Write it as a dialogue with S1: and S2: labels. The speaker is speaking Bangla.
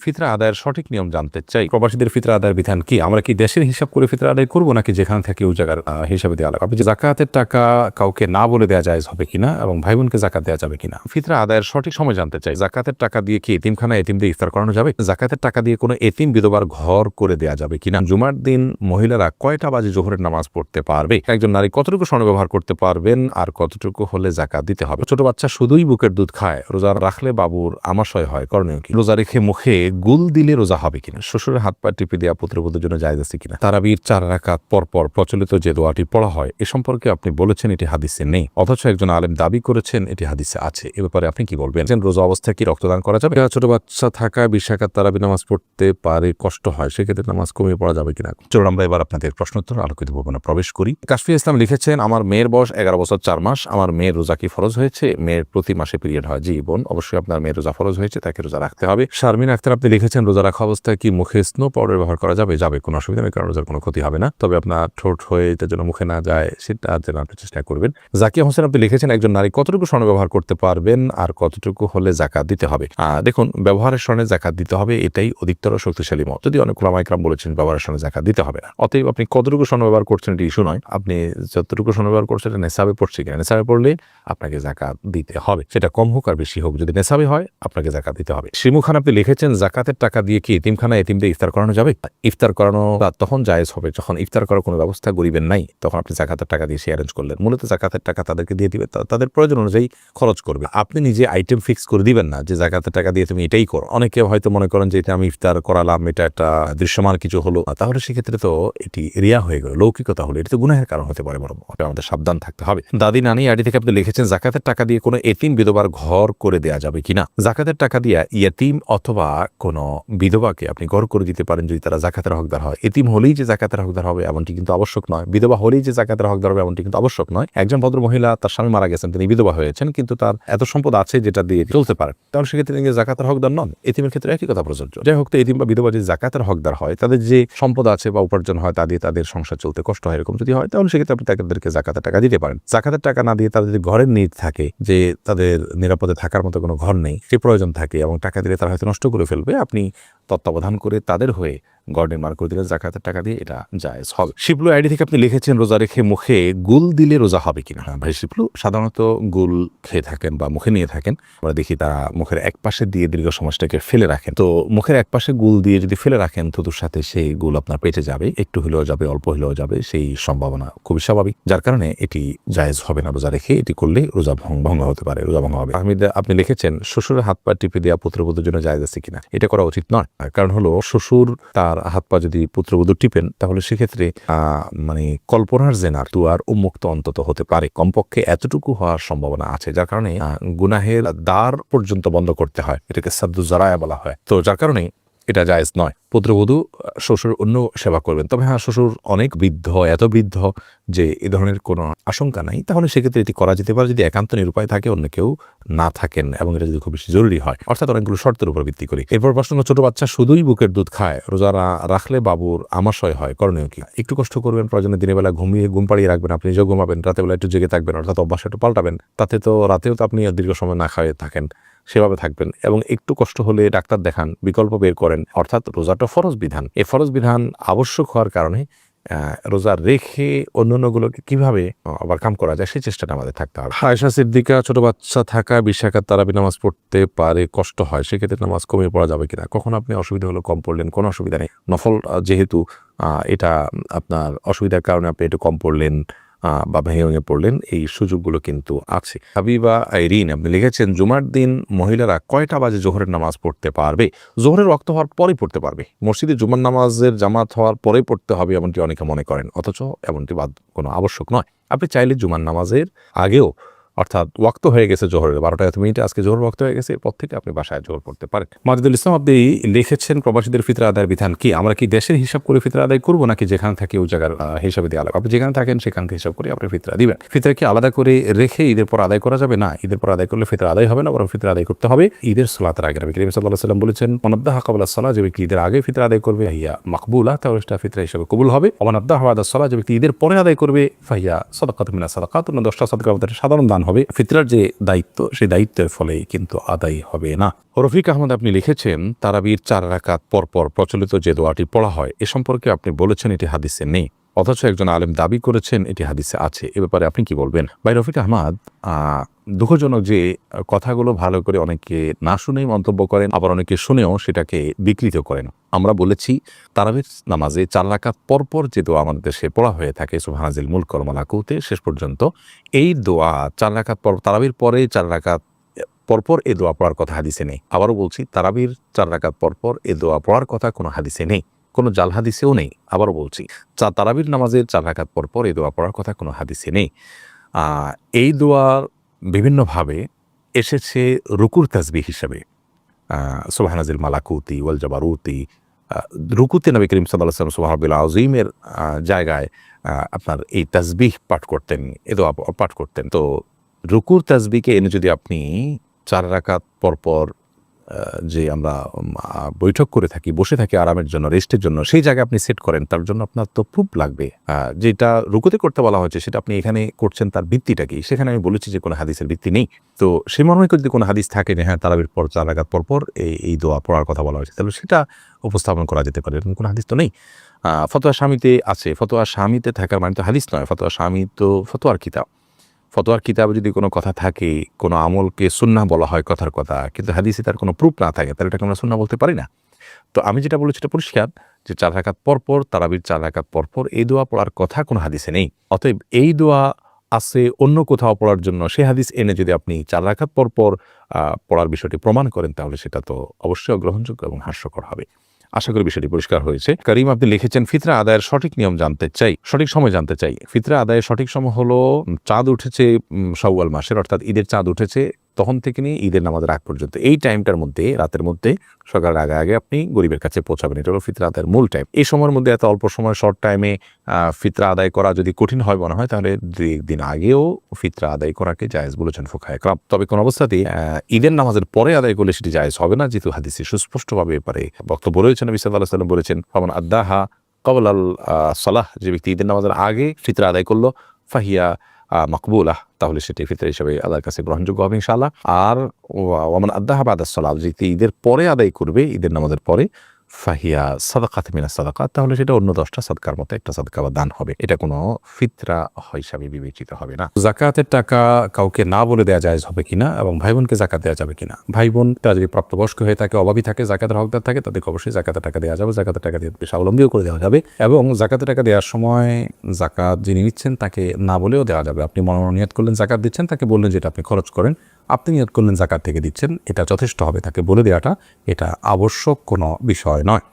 S1: ফিতরা আদায়ের সঠিক নিয়ম জানতে চাই। প্রবাসীদের ফিতরা আদায়ের বিধান কি? আমরা কি দেশের হিসাব করে ফিতরা আদায় করবো নাকি যেখানে থাকি ওই জায়গার হিসাবে দেওয়া লাগবে? আপনি যে জাকাতের টাকা কাউকে না বলে দেওয়া যায় হবে কিনা এবং ভাই বোনকে জাকাত দেওয়া যাবে কিনা? ফিতরা আদায়ের সঠিক সময় জানতে চাই। জাকাতের টাকা দিয়ে কি এতিমখানা এতিমদের ইফতার করানো যাবে? জাকাতের টাকা দিয়ে কোনো এতিম বিধবার ঘর করে দেওয়া যাবে কিনা? জুমার দিন মহিলারা কয়টা বাজে জোহরের নামাজ পড়তে পারবে? একজন নারী কতটুকু স্বর্ণ ব্যবহার করতে পারবেন আর কতটুকু হলে জাকাত দিতে হবে? ছোট বাচ্চা শুধুই বুকের দুধ খায়, রোজা রাখলে বাবুর আমাশয় হয়, করণীয় কি? রোজা রেখে মুখে গুল দিলে রোজা হবে কিনা? শ্বশুরের হাত পা টিপে দেওয়া পুত্রবধূর জন্য জায়েজ আছে কিনা? তারাবির 4 রাকাত পর পর প্রচলিত যে দোয়াটি পড়া হয় এ সম্পর্কে আপনি বলেছেন এটি হাদিসে নেই, অথচ একজন আলেম দাবি করেছেন এটি হাদিসে আছে। এ ব্যাপারে আপনি কি বলবেন? রোজা অবস্থায় কি রক্তদান করা যাবে? ছোট বাচ্চা থাকা 20 রাকাত তারাবি নামাজ পড়তে পারে, কষ্ট হয়, সেক্ষেত্রে নামাজ কমিয়ে পড়া যাবে কিনা? চলুন আমরা এবার আপনাদের প্রশ্নোত্তর আলোকিত ভবনে প্রবেশ করি। কাশফিয়া ইসলাম লিখেছেন, আমার মেয়ের বয়স 11 বছর 4 মাস। আমার মেয়ের রোজা কি ফরজ হয়েছে? মেয়ের প্রতি মাসে পিরিয়ড হয়। জি বোন, অবশ্যই আপনার মেয়ের রোজা ফরজ হয়েছে, তাকে রোজা রাখতে হবে। শারমিন আক্তার আপনি লিখেছেন, রোজা রাখা অবস্থায় কি মুখে স্নো পাউডার ব্যবহার করা যাবে? যাবে, কোনো অসুবিধা নেই, কারণ রোজার কোনো ক্ষতি হবে না। তবে আপনার ঠোঁট হয়ে এটার জন্য মুখে না যায় সেটা যেন আপনি চেষ্টা করবেন। জাকিয়া হোসেন আপনি লিখেছেন, একজন নারী কতটুকু স্বর্ণ ব্যবহার করতে পারবেন আর কতটুকু হলে জাকাত দিতে হবে? দেখুন, ব্যবহারের স্বর্ণে জাকাত দিতে হবে, এটাই অধিকতর শক্তিশালী মত। যদি অনেক ওলামা ইকরাম বলেছেন ব্যবহারের স্বর্ণে জাকাত দিতে হবে না। অতএব আপনি কতটুকু স্বর্ণ ব্যবহার করছেন এটি ইস্যু নয়, আপনি যতটুকু স্বর্ণ ব্যবহার করছেন এটা নেশাবে পড়ছে কিনা। নেশাবে পড়লে আপনাকে জাকাত দিতে হবে, সেটা কম হোক আর বেশি হোক, যদি নেশাবে হয় আপনাকে জাকাত দিতে হবে। শিমু খান আপনি লিখেছেন, জাকাতের টাকা দিয়ে কি এতিমখানা এতিমদের ইফতার করানো যাবে? ইফতার করানো তখন জায়েজ হবে যখন ইফতার করার কোনো ব্যবস্থা গরিবের নাই, তখন আপনি জাকাতের টাকা দিয়ে সে অ্যারেঞ্জ করলেন। মূলত জাকাতের টাকা তাদেরকে দিয়ে দিবে, তাদের প্রয়োজন অনুযায়ী খরচ করবে। আপনি নিজে আইটেম ফিক্স করে দিবেন না যে জাকাতের টাকা দিয়ে তুমি এটাই করো। অনেকে হয়তো মনে করেন যে এটা আমি ইফতার করালাম, এটা একটা দৃশ্যমান কিছু হলো, তাহলে সেক্ষেত্রে তো এটি রিয়া হয়ে গেল, লৌকিকতা হলো, এটা তো গুনাহের কারণ হতে পারে। বরং আমাদের সাবধান থাকতে হবে। দাদি নানি আইডি থেকে আপনি লিখেছেন, জাকাতের টাকা দিয়ে কোনো এতিম বিধবার ঘর করে দেওয়া যাবে কিনা? জাকাতের টাকা দিয়ে ইয়েতিম অথবা কোনো বিধবাকে আপনি ঘর করে দিতে পারেন যদি তারা জাকাতের হকদার হয়। এতিম হলেই যে জাকাতের হকদার হবে এমনটি কিন্তু আবশ্যক নয়, বিধবা হলেই যে জাকাতের হকদার হবে এমনটি কিন্তু আবশ্যক নয়। একজন ভদ্র মহিলা, তার স্বামী মারা গেছেন, তিনি বিধবা হয়েছেন, কিন্তু তার এত সম্পদ আছে যেটা দিয়ে চলতে পারেন, তাহলে সেক্ষেত্রে তিনি জাকাতের হকদার নন। এতিমের ক্ষেত্রে একই কথা প্রযোজ্য। যাই হোক, তো এতিম বা বিধবা যে জাকাতের হকদার হয়, তাদের যে সম্পদ আছে বা উপার্জন হয় তা দিয়ে তাদের সংসার চলতে কষ্ট হয়, এরকম যদি হয় তাহলে সেক্ষেত্রে আপনি তাদেরকে জাকাতের টাকা দিতে পারেন। জাকাতের টাকা না দিয়ে তাদের যদি ঘরের নিড থাকে, যে তাদের নিরাপদে থাকার মতো কোনো ঘর নেই, সে প্রয়োজন থাকে এবং টাকা দিলে তারা হয়তো নষ্ট করে ফেলবে, আপনি তত্ত্বাবধান করে তাদের হয়ে ঘর নির্মাণ করে দিলে জাকাতের টাকা দিয়ে এটা জায়েজ হবে। শিবলু আইডি থেকে আপনি লিখেছেন, রোজা রেখে মুখে গুল দিলে রোজা হবে কিনা? ভাই শিবলু, সাধারণত গুল খেয়ে থাকেন বা মুখে নিয়ে থাকেন, আমরা দেখি তারা মুখের এক পাশে দিয়ে দীর্ঘ সময়টাকে ফেলে রাখেন। তো মুখের এক পাশে গুল দিয়ে যদি ফেলে রাখেন, থুতুর সাথে সেই গুল আপনার পেটে যাবে, একটু হলেও যাবে, অল্প হলেও যাবে, সেই সম্ভাবনা খুবই স্বাভাবিক, যার কারণে এটি জায়েজ হবে না। রোজা রেখে এটি করলে রোজা ভঙ্গ হতে পারে, রোজা ভঙ্গ হবে। আপনি লিখেছেন, শ্বশুরের হাত পা টিপে দেওয়া পুত্রবধূর জন্য জায়েজ আছে কিনা? এটা করা উচিত নয়। কারণ হলো, শ্বশুর তার হাত পা যদি পুত্রবধূ টিপেন, তাহলে সেক্ষেত্রে মানে কল্পনার জেনার দুয়ার উন্মুক্ত অন্তত হতে পারে, কমপক্ষে এতটুকু হওয়ার সম্ভাবনা আছে, যার কারণে গুনাহের দ্বার পর্যন্ত বন্ধ করতে হয়, এটাকে সাদ্দু জারায়া বলা হয়। তো যার কারণে এটা জায়েজ নয়। পুত্রবধূ শ্বশুর অন্য সেবা করবেন, তবে হ্যাঁ, শ্বশুর অনেক বৃদ্ধ, এত বৃদ্ধ যে এ ধরনের কোনো আশঙ্কা নাই, তাহলে সেক্ষেত্রে এটি করা যেতে পারে যদি একান্ত নিরুপায় থাকে, অন্য কেউ না থাকেন এবং এটা যদি খুব বেশি জরুরি হয়, অর্থাৎ অনেকগুলো শর্তের উপর ভিত্তি করে। এরপর প্রশ্ন, ছোট বাচ্চা শুধুই বুকের দুধ খায়, রোজা রাখলে বাবুর আমাশয় হয়, করণীয় কি? একটু কষ্ট করবেন, প্রয়োজনে দিনের বেলা ঘুম পাড়িয়ে রাখবেন, আপনি নিজেও ঘুমাবেন, রাতের বেলা একটু জেগে থাকবেন, অর্থাৎ অভ্যাস একটু পাল্টাবেন, তাতে তো রাতেও তো আপনি দীর্ঘ সময় না খাওয়া থাকেন, সেভাবে থাকবেন। এবং একটু কষ্ট হলে ডাক্তার দেখান, বিকল্প বের করেন, অর্থাৎ রোজাটা ফরজ বিধান, এই ফরজ বিধান আবশ্যক হওয়ার কারণে রোজা রেখে অন্যান্যগুলোকে কিভাবে ওভারকাম করা যায় সেই চেষ্টাটা আমাদের থাকতে হবে। আয়েশা সিদ্দিকা, ছোট বাচ্চা থাকা 20 রাকাত তারাবি নামাজ পড়তে পারে, কষ্ট হয়, সেক্ষেত্রে নামাজ কমিয়ে পড়া যাবে কিনা? কখন আপনি অসুবিধা হলো কম পড়লেন, কোনো অসুবিধা নেই। নফল যেহেতু এটা আপনার অসুবিধার কারণে আপনি একটু কম পড়লেন বা ভেঙে পড়লেন, এই সুযোগগুলো কিন্তু আছে। হাবিবা আইরিন আপনি লিখেছেন, জুমার দিন মহিলারা কয়টা বাজে জোহরের নামাজ পড়তে পারবে? জোহরের ওয়াক্ত হওয়ার পরেই পড়তে পারবে। মসজিদে জুমার নামাজের জামাত হওয়ার পরেই পড়তে হবে এমনটি অনেকে মনে করেন, অথচ এমনটি কোনো আবশ্যক নয়। আপনি চাইলে জুমার নামাজের আগেও, অর্থাৎ ওয়াক্ত হয়ে গেছে জোহরের 12টা এত মিনিটে, আজকে জোহর ওয়াক্ত হয়ে গেছে, এরপর থেকে আপনি বাসায় জোহর পড়তে পারেন। মাজিদুল ইসলাম আপনি লিখেছেন, প্রবাসীদের ফিতরা আদায়ের বিধান কি? আমরা কি দেশের হিসাব করে ফিতরা আদায় করবো নাকি যেখানে থাকি ওই জায়গার হিসাবে দেওয়া লাগবে? আপনি যেখানে থাকেন সেখান থেকে হিসাব করে আপনি ফিতরা দিবেন। ফিতরা কি আলাদা করে রেখে ঈদের পর আদায় করা যাবে? না, ঈদের পর আদায় করলে ফিতরা আদায় হবে না, বরং ফিতরা আদায় করতে হবে ঈদের সালাতের আগে। নবী করিম সাল্লাল্লাহু আলাইহি ওয়াসাল্লাম বলেছেন, মানাদ্দাহা ক্বাবলা সালাহ, যে ব্যক্তি ঈদের আগে ফিতরা আদায় করবে হিয়া মাকবুলা, তাহলে সেটা ফিতরা হিসেবে কবুল হবে। ওয়া মানাদ্দাহা বা'দা সালাহ, যে ব্যক্তি ঈদের পরে আদায় করবে ফাহিয়া সাদাকাতুম মিনাস সাদাকাত, 10টা সাদকা আমাদের সাধারণ দান হবে, ফিতরার যে দায়িত্ব সেই দায়িত্বের ফলে কিন্তু আদায় হবে না। রফিক আহমদ আপনি লিখেছেন, তারাবির 4 রাকাত পরপর প্রচলিত যে দোয়াটি পড়া হয় এ সম্পর্কে আপনি বলেছেন এটি হাদিসে নেই, অথচ একজন আলেম দাবি করেছেন এটি হাদিসে আছে। এ ব্যাপারে আপনি কি বলবেন? ভাই রফিক আহমদ, দুঃখজনক যে কথাগুলো ভালো করে অনেকে না শুনেই মন্তব্য করেন, আবার অনেকে শুনেও সেটাকে বিকৃত করেন। আমরা বলেছি তারাবির নামাজে 4 রাকাত পরপর যে দোয়া আমাদের দেশে পড়া হয়ে থাকে সুবহানাজিল মুলক ওয়া মালাকুতে শেষ পর্যন্ত, এই দোয়া 4 রাকাত পর, তারাবির পরে 4 রাকাত পরপর এ দোয়া পড়ার কথা হাদিসে নেই। আবারও বলছি, তারাবির 4 রাকাত পরপর এ দোয়া পড়ার কথা কোনো হাদিসে নেই, কোনো জাল হাদিসেও নেই। আবারও বলছি, তারাবির নামাজের 4 রাকাত পরপর এই দোয়া পড়ার কথা কোনো হাদিসে নেই। এই দোয়ার বিভিন্নভাবে এসেছে রুকুর তাসবিহ হিসাবে, সুবহানাজিল মালাকুতি ওয়াল জাবারুতি। রুকুতে নবী করিম সাল্লাল্লাহু আলাইহি ওয়াসাল্লাম সুবহানাল্লাহিল আযীমের জায়গায় আপনার এই তাসবিহ পাঠ করতেন, এ দোয়া পাঠ করতেন। তো রুকুর তাসবিহকে এনে যদি আপনি 4 রাকাত পরপর যে আমরা বৈঠক করে থাকি, বসে থাকি আরামের জন্য, রেস্টের জন্য, সেই জায়গায় আপনি সেট করেন, তার জন্য আপনার তো প্রুফ লাগবে। যেটা রুকুতে করতে বলা হয়েছে সেটা আপনি এখানে করছেন, তার ভিত্তিটা কি? সেখানে আমি বলেছি যে কোনো হাদিসের ভিত্তি নেই। তো সে মর্মে যদি কোনো হাদিস থাকে যে হ্যাঁ তারাবির পর 4 রাকাত পরপর এই দোয়া পড়ার কথা বলা হয়েছে, তাহলে সেটা উপস্থাপন করা যেতে পারে। এরকম কোনো হাদিস তো নেই। ফতোয়া শামিতে আছে, ফতোয়া শামিতে থাকার মানে তো হাদিস নয়। ফতোয়া শামি তো ফতোয়ার কিতাব। ফতোয়ার কিতাবে যদি কোনো কথা থাকে, কোনো আমলকে সুন্নাহ বলা হয় কথার কথা, কিন্তু হাদিসে তার কোনো প্রুফ না থাকে, তাহলে এটাকে আমরা সুন্নাহ বলতে পারি না। তো আমি যেটা বলেছি এটা পরিষ্কার যে 4 রাকাত পরপর, তারাবির 4 রাকাত পরপর এই দোয়া পড়ার কথা কোনো হাদিসে নেই। অতএব এই দোয়া আছে অন্য কোথাও পড়ার জন্য, সে হাদিস এনে যদি আপনি 4 রাকাত পরপর পড়ার বিষয়টি প্রমাণ করেন, তাহলে সেটা তো অবশ্যই অগ্রহণযোগ্য এবং হাস্যকর হবে। আশা করি বিষয়টি পরিষ্কার হয়েছে। করিম আপনি লিখেছেন, ফিতরা আদায়ের সঠিক নিয়ম জানতে চাই, সঠিক সময় জানতে চাই। ফিতরা আদায়ের সঠিক সময় হলো চাঁদ উঠেছে শাওয়াল মাসের, অর্থাৎ ঈদের চাঁদ উঠেছে তখন থেকে নিয়ে ঈদের নামাজের আগ পর্যন্ত, এই টাইমটার মধ্যে, রাতের মধ্যে, সকালের আগে আগে আপনি গরিবের কাছে পৌঁছাবেন। এটা হলো ফিতরা আদায়ের মূল টাইম। এই সময়ের মধ্যে এত অল্প সময়, শর্ট টাইমে ফিতরা আদায় করা যদি কঠিন হয় মনে হয়, তাহলে 2-1 দিন আগেও ফিতরা আদায় করাকে জায়েজ বলেছেন ফুকাহায়ে কেরাম। তবে কোন অবস্থাতেই ঈদের নামাজের পরে আদায় করলে সেটি জায়েজ হবে না, যেহেতু হাদিসে সুস্পষ্টভাবে ব্যাপারে বক্তব্য রয়েছেন। নবী সাল্লাল্লাহু আলাইহি ওয়াসাল্লাম বলেছেন, ফামান আদ্দাহা ক্বাবলাল সালাহ, যে ব্যক্তি ঈদের নামাজের আগে ফিতরা আদায় করলো, ফাহিয়া মকবুলাহ, তাহলে সেটি ফিতরা হিসেবে আল্লাহর কাছে গ্রহণযোগ্য হবে ইনশাআল্লাহ। আর ওয়ামান আদ্দাহা বাদাস সালাহ, যে ঈদের পরে আদায় করবে, ঈদের নামাজের পরে, ফাহিয়া সাদাকাত মিনাস সাদাকাত, তাহলে সেটা অন্য 10টা সাদকার মতো একটা সাদকা বা দান হবে। এটা কোনো ফিতরা হিসাবে বিবেচিত হবে না। যাকাতের টাকা কাউকে না বলে দেওয়া জায়েজ হবে কিনা, এবং ভাই বোনকে যাকাত দেওয়া যাবে কিনা? ভাই বোন তারা যদি প্রাপ্তবয়স্ক হয়ে থাকে, অভাবী থাকে, যাকাতের হকদার থাকে, তাদেরকে অবশ্যই যাকাতের টাকা দেওয়া যাবে। যাকাতের টাকা দিয়ে স্বাবলম্বীও করে দেওয়া যাবে, এবং যাকাতের টাকা দেওয়ার সময় যাকাত যিনি নিচ্ছেন তাকে না বলেও দেওয়া যাবে। আপনি মনোনিয়ত করলেন যাকাত দিচ্ছেন, তাকে বললেন যেটা আপনি খরচ করেন, আপনি নিয়ত করলেন যাকাত থেকে দিচ্ছেন, এটা যথেষ্ট হবে। তাকে বলে দেওয়াটা এটা আবশ্যক কোনো বিষয় নয়।